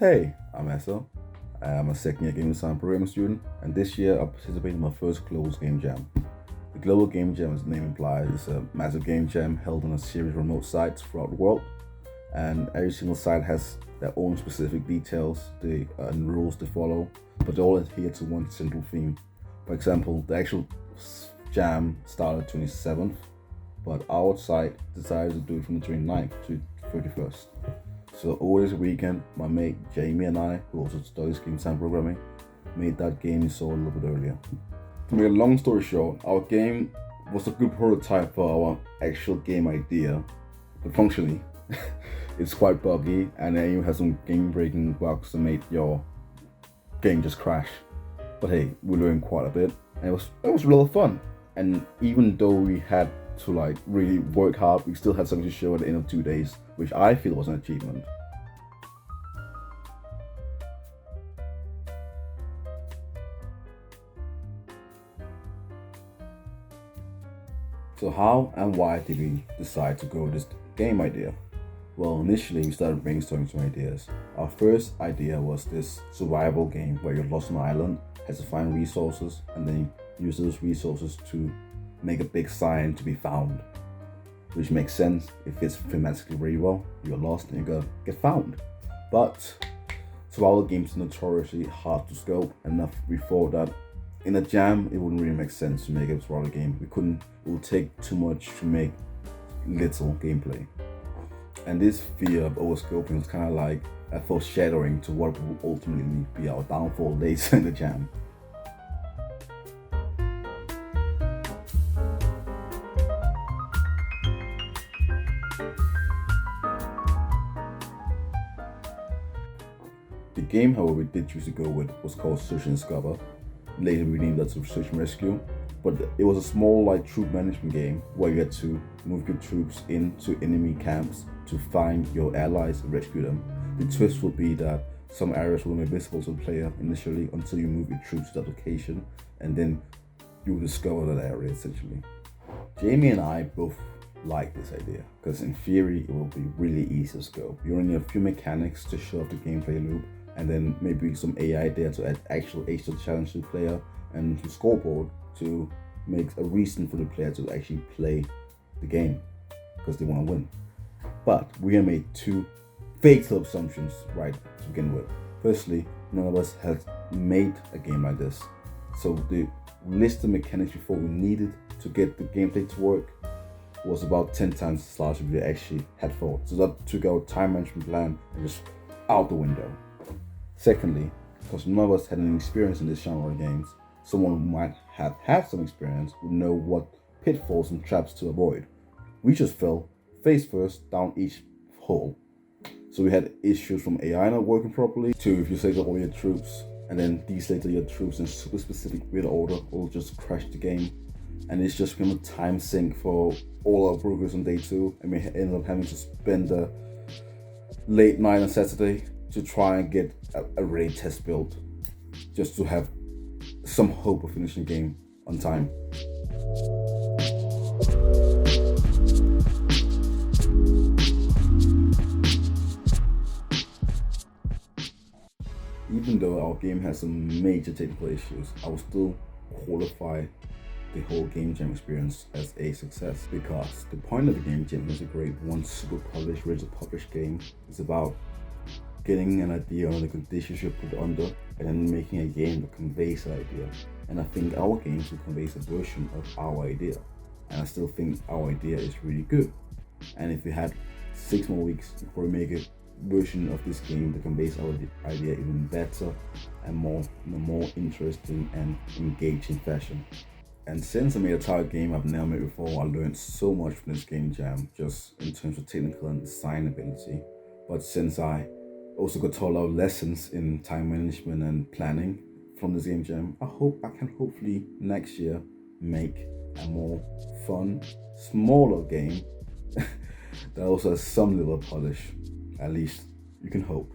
Hey, I'm Esso. I'm a second year game design programming student, and this year I participated in my first Global Game Jam. The Global Game Jam, as the name implies, is a massive game jam held on a series of remote sites throughout the world, and every single site has their own specific details and rules to follow, but they all adhere to one central theme. For example, the actual jam started 27th, but our site decided to do it from the 29th to 31st. So over this weekend, my mate Jamie and I, who also studies game design programming, made that game you saw a little bit earlier. To make a long story short, our game was a good prototype for our actual game idea, but functionally, it's quite buggy and it even has some game-breaking bugs that made your game just crash. But hey, we learned quite a bit, and it was a lot of fun. And even though we had to really work hard, we still had something to show at the end of 2 days, which I feel was an achievement. So how and why did we decide to go with this game idea? Well, initially we started brainstorming some ideas. Our first idea was this survival game where you're lost on an island, has to find resources, and then use those resources to make a big sign to be found. Which makes sense, it fits thematically very well. You're lost and you gotta get found. But survival games are notoriously hard to scope, and we thought that in a jam it wouldn't really make sense to make a survival game. It would take too much to make little gameplay. And this fear of overscoping was kind of like a foreshadowing to what will ultimately be our downfall later in the jam. The game, however, we did choose to go with was called Search and Discover. Later we named that to Search and Rescue. But it was a small troop management game where you had to move your troops into enemy camps to find your allies and rescue them. The twist would be that some areas will be invisible to the player initially until you move your troops to that location, and then you will discover that area essentially. Jamie and I both like this idea because in theory it will be really easy to scope. You only need a few mechanics to show off the gameplay loop, and then maybe some AI there to add actual age to the challenge to the player, and some scoreboard to make a reason for the player to actually play the game because they want to win. But we have made two fatal assumptions right to begin with. Firstly, none of us has made a game like this, so the list of mechanics we thought we needed to get the gameplay to work was about 10 times as large as we actually had thought. So that took our time management plan and just out the window. Secondly, because none of us had any experience in this genre of games, someone who might have had some experience would know what pitfalls and traps to avoid. We just fell face first down each hole. So we had issues from AI not working properly, to if you select all your troops and then deselect your troops in super specific weird order, it'll just crash the game. And it's just become a time sink for all our progress on day 2, and we ended up having to spend a late night on Saturday to try and get a raid test built, just to have some hope of finishing the game on time. Even though our game has some major technical issues, I will still qualify the whole game jam experience as a success, because the point of the game jam is a great one super polished, ready to publish game. It's about getting an idea on the conditions you put under and then making a game that conveys that idea. And I think our game should convey a version of our idea. And I still think our idea is really good. And if we had 6 more weeks before we make a version of this game that conveys our idea even better and in a more interesting and engaging fashion. And since I made a entire game I've never made before, I learned so much from this game jam, just in terms of technical and design ability. But since I also got taught a lot of lessons in time management and planning from this game jam, I can hopefully next year make a more fun, smaller game that also has some level of polish. At least you can hope.